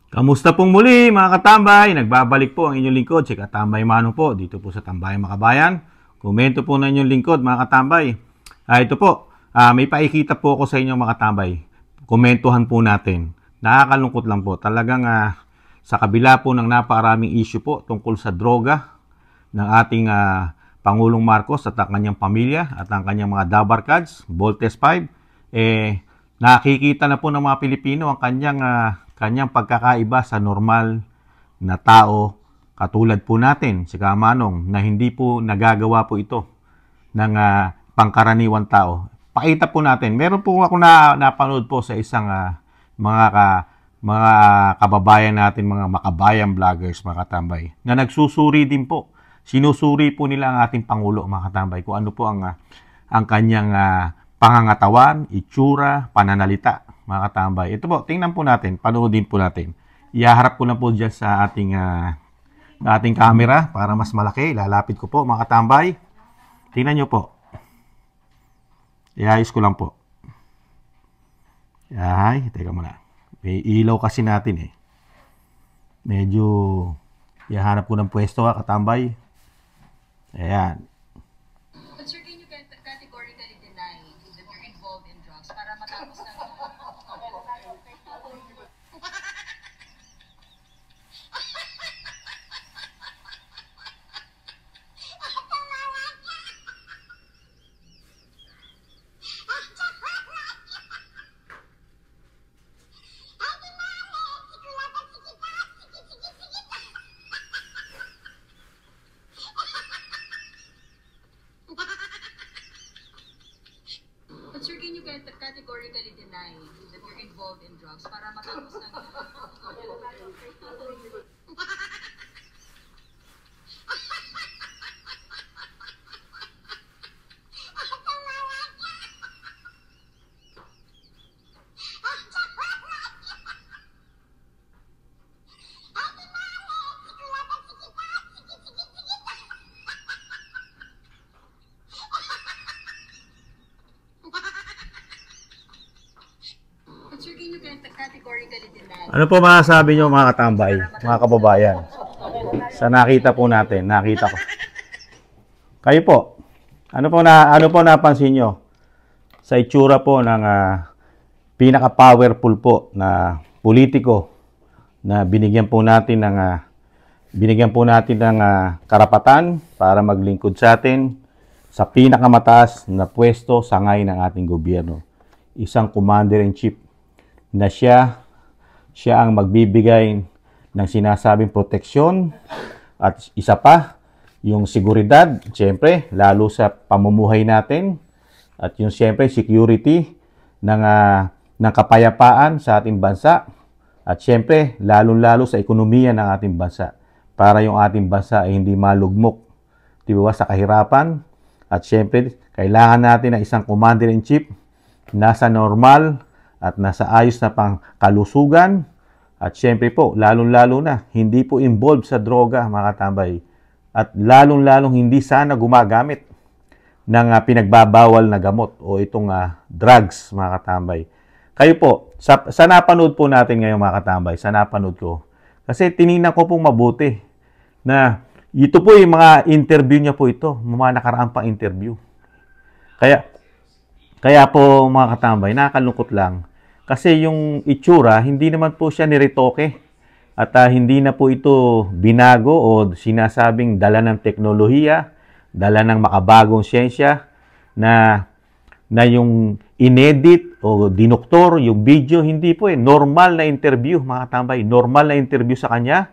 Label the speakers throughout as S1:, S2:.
S1: Kamusta pong muli mga katambay? Nagbabalik po ang inyong lingkod, si Katambay Manong po, dito po sa Tambayang Makabayan. Komento po na inyong lingkod mga katambay. Ito po, may paikita po ako sa inyo mga katambay. Komentuhan po natin. Nakakalungkot lang po. Talagang sa kabila po ng napakaraming issue po tungkol sa droga ng ating Pangulong Marcos at ang kanyang pamilya at ang kanyang mga dabarkads, Voltes 5, nakikita na po ng mga Pilipino ang kanyang pagkakaiba sa normal na tao katulad po natin, si Kamanong, na hindi po nagagawa po ito ng pangkaraniwang tao. Pakita po natin. Meron po ako napanood po sa isang mga kababayan natin, mga makabayan vloggers, mga katambay, na nagsusuri din po. Sinusuri po nila ang ating Pangulo, mga katambay, kung ano po ang kanyang pangangatawan, itsura, pananalita, mga katambay. Ito po, tingnan po natin, panoodin po natin. Ihaharap ko na po dyan sa ating camera para mas malaki. Lalapit ko po, mga katambay. Tingnan nyo po. Iayos ko lang po. Ay, teka muna. May ilaw kasi natin eh. Medyo ihahanap ko ng pwesto, katambay. Ayan.
S2: But sir, can you categorically deny that you're involved in drugs para matapos na But sir, can you categorically deny that you're involved in drugs para matapos na But sir, can you categorically deny?
S1: Ano po masasabi nyo mga katambay, mga kababayan? Sa nakita po natin, nakita ko. Kayo po, ano po napansin nyo sa itsura po ng pinaka-powerful po na politiko na binigyan po natin ng karapatan para maglingkod sa atin sa pinakamataas na pwesto sa ngayon ng ating gobyerno. Isang commander-in-chief na siya ang magbibigay ng sinasabing proteksyon at isa pa, yung seguridad, siyempre, lalo sa pamumuhay natin at yung siyempre security ng kapayapaan sa ating bansa at siyempre, lalo-lalo sa ekonomiya ng ating bansa para yung ating bansa ay hindi malugmok, di ba, sa kahirapan at siyempre, kailangan natin ng isang commander-in-chief nasa normal at nasa ayos na pangkalusugan at syempre po, lalong-lalo na, hindi po involved sa droga, mga katambay. At lalong-lalong hindi sana gumagamit ng pinagbabawal na gamot o itong drugs, mga katambay. Kayo po, sa napanood po natin ngayon, mga katambay, sa napanood ko, kasi tinignan ko pong mabuti na ito po yung mga interview niya po ito, mga nakaraang pang interview. Kaya po, mga katambay, nakakalungkot lang. Kasi yung itsura, hindi naman po siya niretoke. At hindi na po ito binago o sinasabing dala ng teknolohiya, dala ng makabagong siyensya, na yung inedit o dinoktor, yung video, hindi po eh. Normal na interview, mga katambay. Normal na interview sa kanya.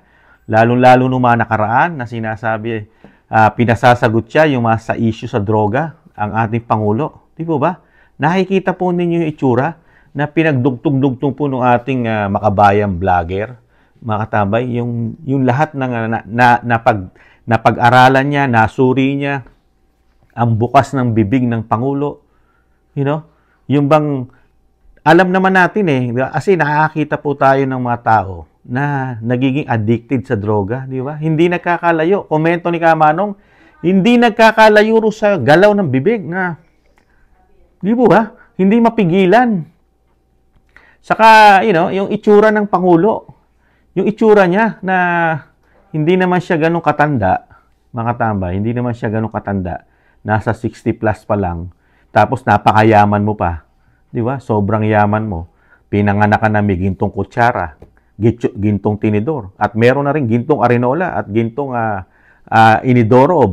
S1: Lalong-lalo nung mga nakaraan na sinasabi, pinasasagot siya yung mga sa issue sa droga, ang ating Pangulo. Di po ba? Nakikita po ninyo yung itsura na pinagdugtong-dugtong po ng ating makabayang vlogger, mga katambay, yung lahat ng napag-aralan niya, nasuri niya, ang bukas ng bibig ng Pangulo, yung bang, alam naman natin kasi nakakita po tayo ng mga tao na nagiging addicted sa droga, di ba? Hindi nagkakalayo. Komento ni Kamanong, hindi nagkakalayo sa galaw ng bibig na, di ba? Hindi mapigilan. Saka, yung itsura ng Pangulo. yung itsura niya na hindi naman siya ganun katanda, mga katambay, hindi naman siya ganun katanda. Nasa 60 plus pa lang. Tapos napakayaman mo pa. Di ba? Sobrang yaman mo. Pinanganak ka na may gintong kutsara, gintong tinidor. At meron na rin gintong arenola at gintong inidoro o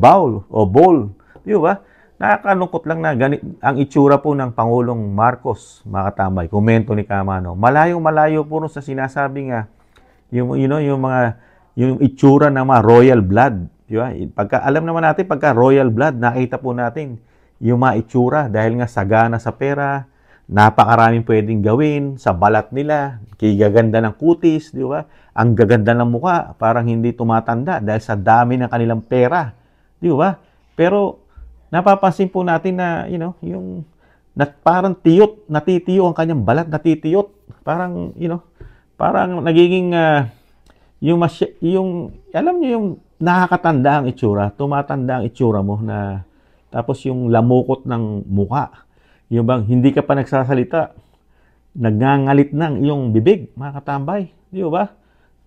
S1: bowl. Di ba? Nakakalungkot lang na ang itsura po ng Pangulong Marcos, mga katambay. Komento ni Kamano. Malayo-malayo po sa sinasabing yung itsura ng mga royal blood. Di ba? Alam naman natin, pagka royal blood, nakita po natin yung mga itsura dahil nga sagana sa pera, napakaraming pwedeng gawin sa balat nila, kigaganda ng kutis, di ba? Ang gaganda ng mukha, parang hindi tumatanda dahil sa dami ng kanilang pera, di ba? Pero napapansin po natin na, yung parang natitiyo ang kanyang balat, natitiyot. Parang, parang nagiging alam niyo yung nakakatanda ang itsura, tumatanda ang itsura mo na tapos yung lamukot ng muka. Yung bang hindi ka pa nagsasalita, nagngangalit ng iyong bibig, mga katambay. Di ba?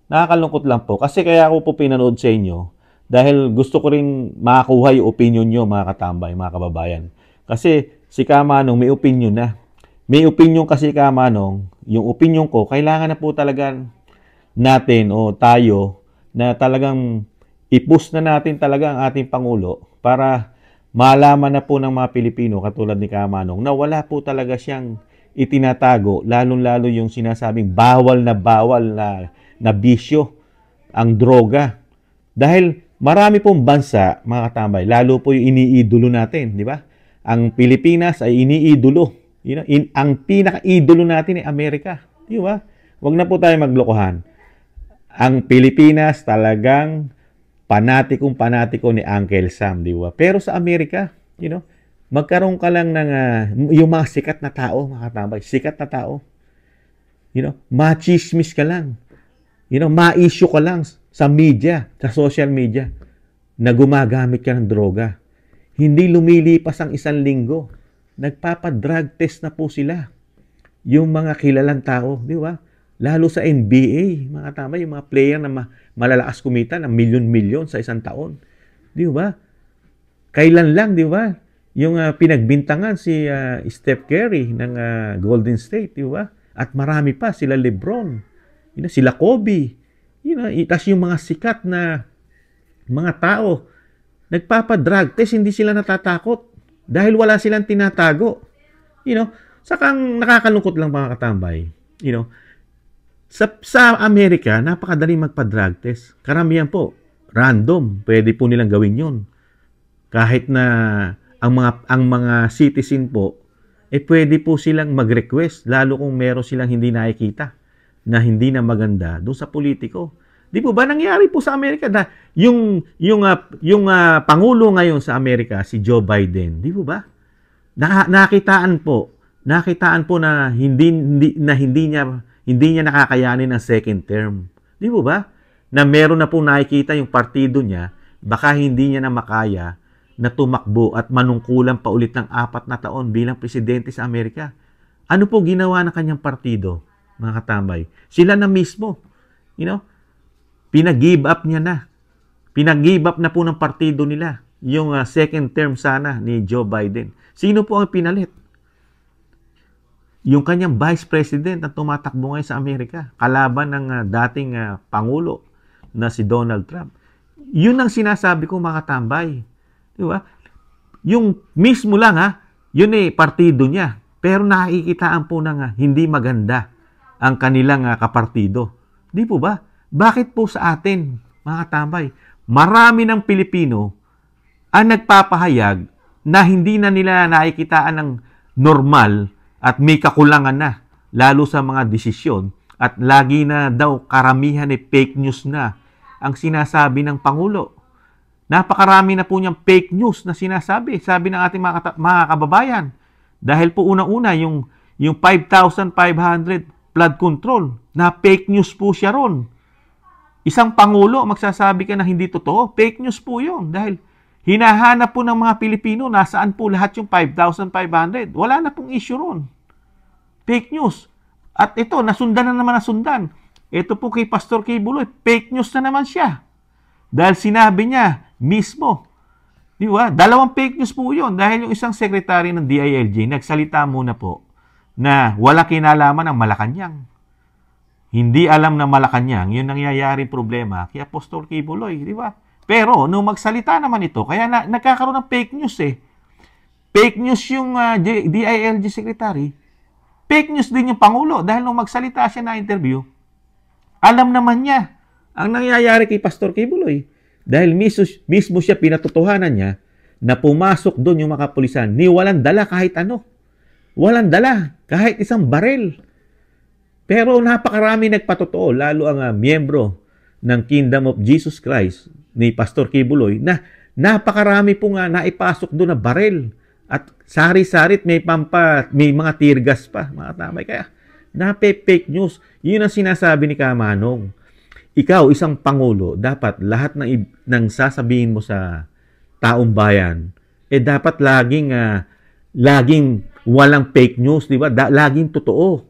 S1: Nakakalungkot lang po. Kasi kaya ako po pinanood sa inyo dahil gusto ko rin makakuha yung opinion nyo, mga katambay, mga kababayan. Kasi si Kamanong may opinion na. May opinion kasi Kamanong, yung opinion ko, kailangan na po talaga natin o tayo na talagang i-push na natin talaga ang ating Pangulo para malaman na po ng mga Pilipino katulad ni Kamanong na wala po talaga siyang itinatago, lalong-lalo yung sinasabing bawal na bisyo ang droga. Dahil marami pong bansa, mga katambay, lalo po yung iniidolo natin, di ba? Ang Pilipinas ay iniidolo. Ang pinaka-idolo natin ay Amerika, di ba? Huwag na po tayo maglokohan. Ang Pilipinas talagang panatiko ni Uncle Sam, di ba? Pero sa Amerika, magkaroon ka lang ng yung mga sikat na tao, mga katambay, sikat na tao. Machismis ka lang. Ma-issue ka lang sa media, sa social media, na gumagamit ka ng droga. Hindi lumilipas ang 1 linggo. Nagpapa-drug test na po sila. Yung mga kilalang tao, di ba? Lalo sa NBA, mga tama, yung mga player na malalakas kumita ng milyon-milyon sa 1 taon. Di ba? Kailan lang, di ba? Yung pinagbintangan si Steph Curry ng Golden State, di ba? At marami pa, sila LeBron, sila Kobe. Tapos yung mga sikat na mga tao, nagpapa-drug test, hindi sila natatakot dahil wala silang tinatago. Sakang nakakalungkot lang mga katambay. Sa Amerika, napakadali magpa-drug test. Karamihan po, random. Pwede po nilang gawin yun. Kahit na ang mga citizen po, pwede po silang mag-request, lalo kung meron silang hindi nakikita na hindi na maganda doon sa politiko. Di po ba nangyari po sa Amerika na yung pangulo ngayon sa Amerika, si Joe Biden, di po ba? Nakitaan po na hindi niya nakakayanin ang second term. Di po ba? Na meron na pong nakikita yung partido niya, baka hindi niya na makaya na tumakbo at manungkulan pa ulit ng 4 na taon bilang presidente sa Amerika. Ano po ginawa ng kanyang partido, mga katambay? Sila na mismo. Pinag-give up niya na. Pinag-give up na po ng partido nila yung second term sana ni Joe Biden. Sino po ang pinalit? Yung kanyang vice president na tumatakbo ngayon sa Amerika, kalaban ng dating Pangulo na si Donald Trump. Yun ang sinasabi ko, mga katambay. Di ba? Yung mismo lang, yun partido niya. Pero nakikitaan po ng hindi maganda ang kanilang kapartido. Di po ba? Bakit po sa atin, mga katambay, marami ng Pilipino ang nagpapahayag na hindi na nila nakikitaan ng normal at may kakulangan na, lalo sa mga desisyon, at lagi na daw karamihan fake news na ang sinasabi ng Pangulo. Napakarami na po niyang fake news na sinasabi, sabi ng ating mga kababayan. Dahil po unang-una, yung 5,500 flood control, na fake news po siya ron. Isang Pangulo, magsasabi ka na hindi totoo, fake news po yun. Dahil hinahanap po ng mga Pilipino, nasaan po lahat yung 5,500. Wala na pong issue ron. Fake news. At ito, nasundan na naman nasundan. Ito po kay Pastor Kibuloy, fake news na naman siya. Dahil sinabi niya mismo, di ba? Dalawang fake news po yun. Dahil yung isang sekretary ng DILG, nagsalita muna po na wala kinalaman ng Malacanang. Hindi alam na Malacanang, yun nangyayari problema kay Pastor Kibuloy, di ba? Pero, nung magsalita naman ito, kaya nagkakaroon ng fake news eh. Fake news yung DILG secretary. Fake news din yung Pangulo dahil nung magsalita siya na interview, alam naman niya ang nangyayari kay Pastor Kibuloy. Dahil mismo siya pinatotohanan niya na pumasok doon yung mga kapulisan ni walang dala kahit ano. Walang dala kahit isang barel. Pero napakarami nagpatotoo, lalo ang miyembro ng Kingdom of Jesus Christ ni Pastor Kibuloy na napakarami po nga naipasok doon na barel. At sari-sarit may mga tear gas pa, mga tamay. Kaya fake news. Yun ang sinasabi ni Kamanong. Ikaw, isang pangulo, dapat lahat ng sasabihin mo sa taong bayan, dapat laging walang fake news, di ba? Laging totoo.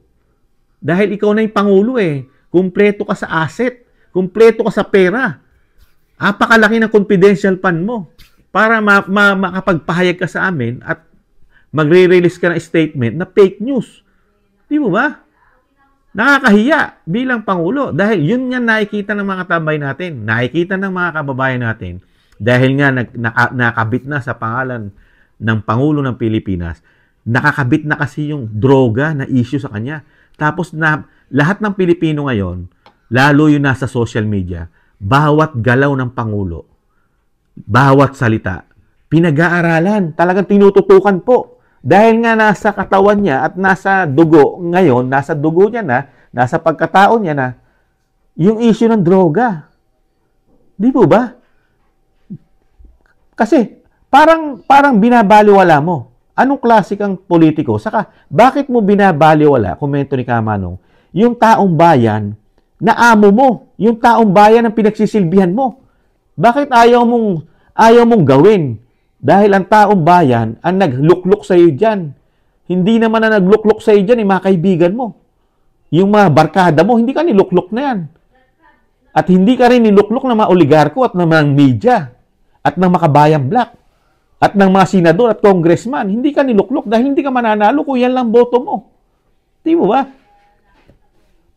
S1: Dahil ikaw na yung pangulo kumpleto ka sa asset, kumpleto ka sa pera. Apakalaki ng confidential fund mo para makapagpahayag ka sa amin at magre-release ka ng statement na fake news. Di mo ba? Nakakahiya bilang Pangulo dahil yun nga nakikita ng mga tambay natin, nakikita ng mga kababayan natin dahil nga nakabit na sa pangalan ng Pangulo ng Pilipinas, nakakabit na kasi yung droga na issue sa kanya. Tapos lahat ng Pilipino ngayon, lalo yung nasa social media, bawat galaw ng Pangulo, bawat salita, pinag-aaralan, talagang tinututukan po. Dahil nga nasa katawan niya at nasa dugo ngayon, nasa dugo niya na, nasa pagkatao niya na, yung issue ng droga. Di po ba? Kasi parang binabaliwala mo. Anong klase kang politiko? Saka, bakit mo binabaliwala, komento ni Kamanong, yung taong bayan na amo mo, yung taong bayan ang pinagsisilbihan mo? Bakit ayaw mong gawin? Dahil ang taong bayan ang naglukluk sa iyo dyan. Hindi naman na naglukluk sa iyo dyan, mga kaibigan mo. Yung mga barkada mo, hindi ka nilukluk na yan. At hindi ka rin nilukluk ng mga oligarko at ng mga media at ng makabayang black at ng mga senador at congressman. Hindi ka nilukluk dahil hindi ka mananalo kung yan lang boto mo. Di mo ba?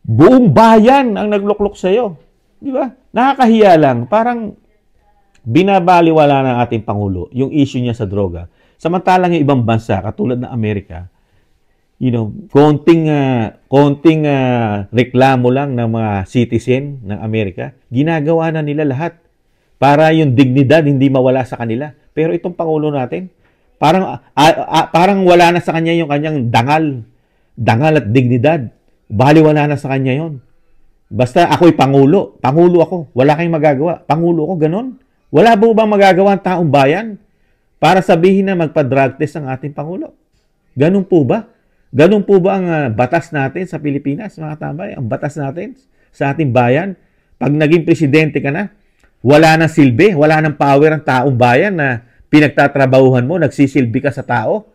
S1: Buong bayan ang naglukluk sa iyo. Di ba? Nakakahiya lang. Parang binabaliwala ng ating Pangulo yung issue niya sa droga. Samantalang yung ibang bansa, katulad ng Amerika, konting reklamo lang ng mga citizen ng Amerika, ginagawa na nila lahat para yung dignidad hindi mawala sa kanila. Pero itong Pangulo natin, parang wala na sa kanya yung kanyang dangal at dignidad. Baliwala na sa kanya yon. Basta ako'y Pangulo ako, wala kayong magagawa. Pangulo ako, ganon. Wala po bang magagawa ang taong bayan para sabihin na magpa-drug test ang ating Pangulo? Ganun po ba? Ganun po ba ang batas natin sa Pilipinas, mga tambay? Ang batas natin sa ating bayan? Pag naging presidente ka na, wala nang silbi, wala nang power ang taong bayan na pinagtatrabahuhan mo, nagsisilbi ka sa tao?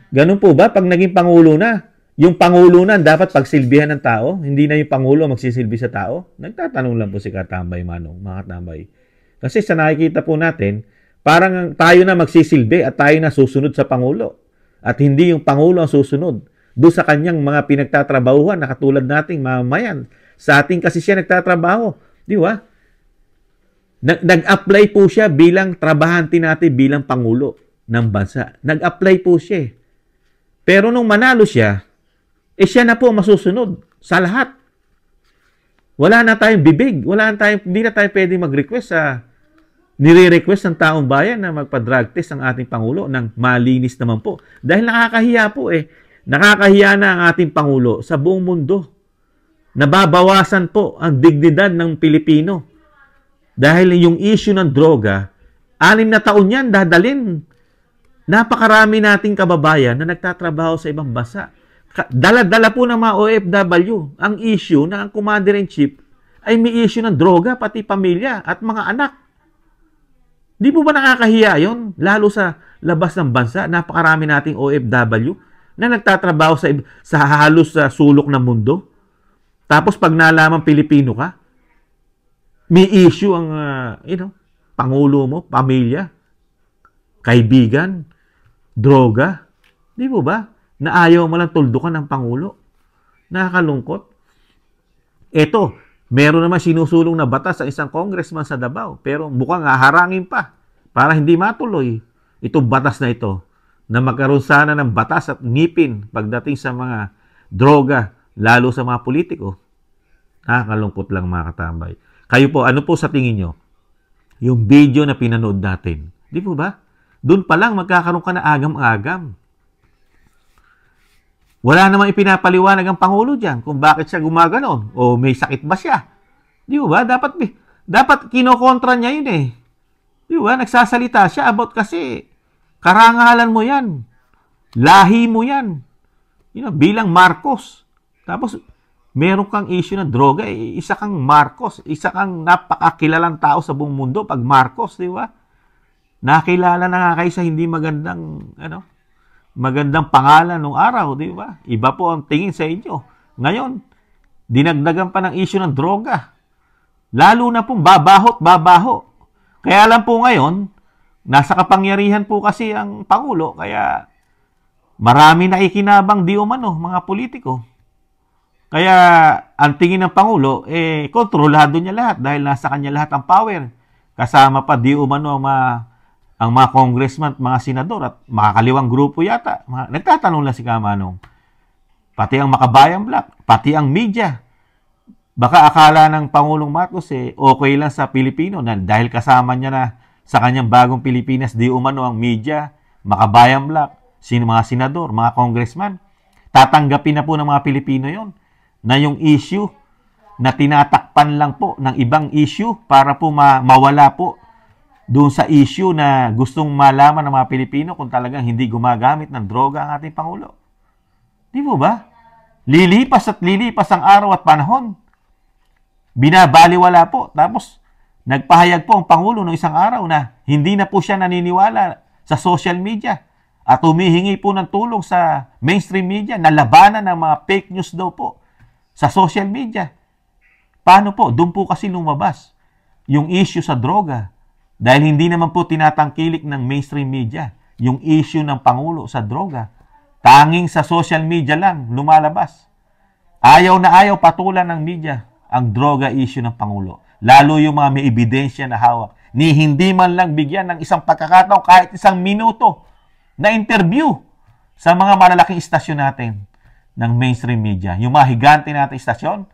S1: Ganun po ba? Pag naging Pangulo na, yung Pangulo na dapat pagsilbihan ng tao, hindi na yung Pangulo magsisilbi sa tao? Nagtatanong lang po si Katambay Manong, mga tambay. Kasi sa nakikita po natin, parang tayo na magsisilbi at tayo na susunod sa Pangulo. At hindi yung Pangulo ang susunod doon sa kanyang mga pinagtatrabahuhan na katulad nating mamamayan. Sa ating kasi siya nagtatrabaho. Di ba? Nag-apply po siya bilang trabahante natin bilang Pangulo ng bansa. Nag-apply po siya. Pero nung manalo siya, siya na po masusunod sa lahat. Wala na tayong bibig. Hindi na tayo pwede mag-request nire-request ng taong bayan na magpa-drug test ang ating Pangulo ng malinis naman po. Dahil nakakahiya po Nakakahiya na ang ating Pangulo sa buong mundo. Nababawasan po ang dignidad ng Pilipino. Dahil yung issue ng droga, 6 na taon yan dadalin. Napakarami nating kababayan na nagtatrabaho sa ibang bansa. Dala-dala po ng mga OFW ang issue na ang Commander-in-Chief ay may issue ng droga, pati pamilya at mga anak. Di po ba nakakahiya yun? Lalo sa labas ng bansa, napakarami nating OFW na nagtatrabaho sa halos sa sulok ng mundo. Tapos pag nalaman Pilipino ka, may issue ang, pangulo mo, pamilya, kaibigan, droga. Di mo ba? Na ayaw mo lang tuldukan ng pangulo. Nakakalungkot. Eto, meron naman sinusulong na batas sa isang congressman sa Davao, pero mukhang haharangin pa para hindi matuloy itong batas na ito na magkaroon sana ng batas at ngipin pagdating sa mga droga, lalo sa mga politiko. Nakakalungkot lang mga katambay. Kayo po, ano po sa tingin nyo? Yung video na pinanood natin. Di po ba? Doon pa lang magkakaroon ka na agam-agam. Wala namang ipinapaliwanag ang Pangulo dyan kung bakit siya gumaganon o may sakit ba siya. Di ba? Dapat kinokontra niya yun eh. Di ba? Nagsasalita siya about kasi karangalan mo yan. Lahi mo yan. Bilang Marcos. Tapos, meron kang issue na droga, isa kang Marcos, isa kang napakakilalang tao sa buong mundo pag Marcos, di ba? Nakilala na nga kayo sa hindi magandang pangalan nung araw, di ba? Iba po ang tingin sa inyo. Ngayon, dinagdagan pa ng issue ng droga. Lalo na pong babaho. Kaya lang po ngayon, nasa kapangyarihan po kasi ang Pangulo, kaya marami na ikinabang di umano, mga politiko. Kaya, ang tingin ng Pangulo, kontrolado niya lahat dahil nasa kanya lahat ang power. Kasama pa di umano ang mga congressman at mga senador at makakaliwang grupo yata. Nagtatanong lang si Kamanong. Pati ang Makabayan Black, pati ang media. Baka akala ng Pangulong Marcos okay lang sa Pilipino na dahil kasama niya na sa kanyang bagong Pilipinas di umano ang media, Makabayan Black, mga senador, mga congressman. Tatanggapin na po ng mga Pilipino yon na yung issue na tinatakpan lang po ng ibang issue para po mawala po doon sa issue na gustong malaman ng mga Pilipino kung talagang hindi gumagamit ng droga ang ating Pangulo. Di mo ba? Lilipas at lilipas ang araw at panahon. Binabaliwala po. Tapos, nagpahayag po ang Pangulo ng isang araw na hindi na po siya naniniwala sa social media at humihingi po ng tulong sa mainstream media na labanan ng mga fake news daw po sa social media. Paano po? Doon po kasi lumabas yung issue sa droga. Dahil hindi naman po tinatangkilik ng mainstream media yung issue ng Pangulo sa droga. Tanging sa social media lang lumalabas. Ayaw na ayaw patulan ng media ang droga issue ng Pangulo. Lalo yung mga may ebidensya na hawak. Ni hindi man lang bigyan ng isang pagkakataon kahit isang minuto na interview sa mga malalaking istasyon natin ng mainstream media. Yung mga higante natin istasyon,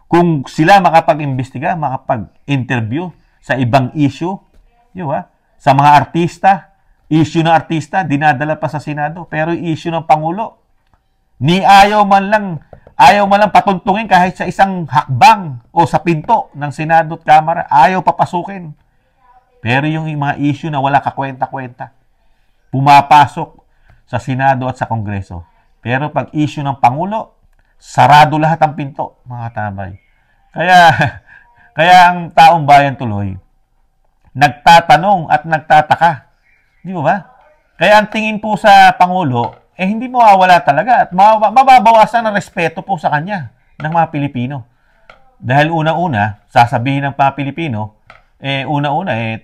S1: kung sila makapag-imbestiga, makapag-interview sa ibang issue, sa mga artista, issue ng artista, dinadala pa sa Senado, pero issue ng Pangulo, ayaw man lang patuntungin kahit sa isang hakbang o sa pinto ng Senado at Kamara, ayaw papasukin. Pero yung mga issue na wala kakwenta-kwenta, pumapasok sa Senado at sa Kongreso. Pero pag issue ng Pangulo, sarado lahat ang pinto, mga tambay. Kaya ang taong bayan tuloy, nagtatanong at nagtataka. Di ba? Kaya ang tingin po sa Pangulo, hindi mawawala talaga at mababawasan ang respeto po sa kanya ng mga Pilipino. Dahil una-una, sasabihin ng mga Pilipino,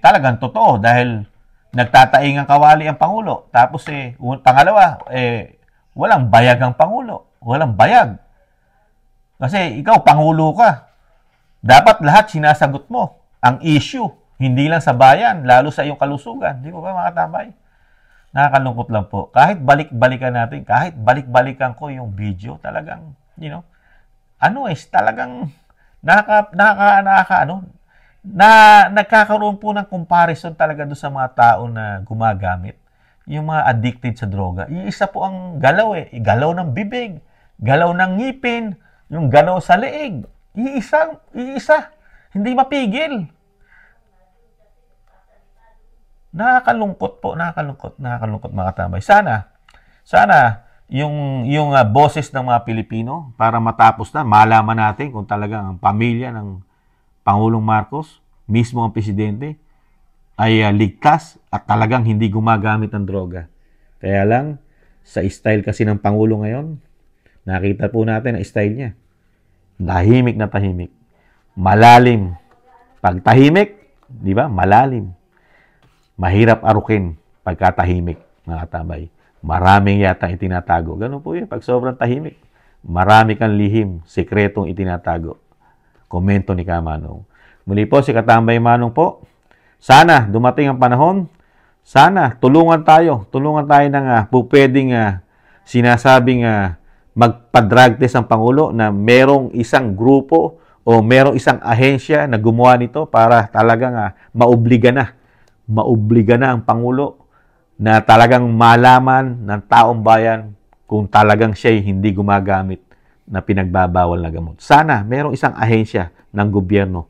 S1: talagang totoo dahil nagtataing ang kawali ang Pangulo. Tapos pangalawa, walang bayag ang Pangulo. Walang bayag. Kasi ikaw, Pangulo ka. Dapat lahat sinasagot mo. Ang issue, hindi lang sa bayan, lalo sa iyong kalusugan. Di ba mga tambay? Nakakalungkot lang po. Kahit balik-balikan natin, kahit balik-balikan ko yung video, talagang, talagang nagkakaroon po ng comparison talaga doon sa mga tao na gumagamit. Yung mga addicted sa droga. Iisa po ang galaw Galaw ng bibig, galaw ng ngipin, yung galaw sa leeg. Iisa. Hindi mapigil. Nakakalungkot mga tambay. Sana yung boses ng mga Pilipino para matapos na, malaman natin kung talagang ang pamilya ng Pangulong Marcos, mismo ang presidente, ay ligtas at talagang hindi gumagamit ng droga. Kaya lang, sa style kasi ng Pangulo ngayon, nakita po natin ang style niya. Tahimik na tahimik. Malalim. Pag tahimik, di ba? Malalim. Mahirap arukin pagkatahimik, mga katambay. Maraming yata itinatago. Ganun po yun. Pag sobrang tahimik, marami kang lihim, sikretong itinatago. Komento ni Kamanong. Muli po, si Katambay Manong po. Sana dumating ang panahon. Sana tulungan tayo. Tulungan tayo ng pwedeng sinasabing magpa-drug test ang Pangulo na merong isang grupo o merong isang ahensya na gumawa nito para talagang maobliga na ang Pangulo na talagang malaman ng taong bayan kung talagang siya'y hindi gumagamit na pinagbabawal na gamot. Sana merong isang ahensya ng gobyerno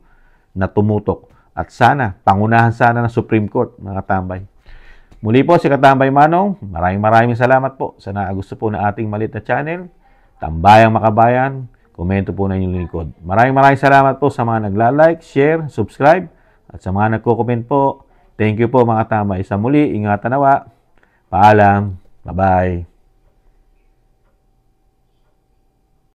S1: na tumutok at sana pangunahan sana ng Supreme Court, mga katambay. Muli po si Katambay Manong, maraming salamat po sa nakagusto po na ating maliit na channel, Tambayang Makabayan. Komento po na inyong lingkod. Maraming salamat po sa mga nagla-like, share, subscribe, at sa mga nagko-comment po. Thank you po mga katambay. Sa muli, ingatan nawa. Paalam. Bye-bye.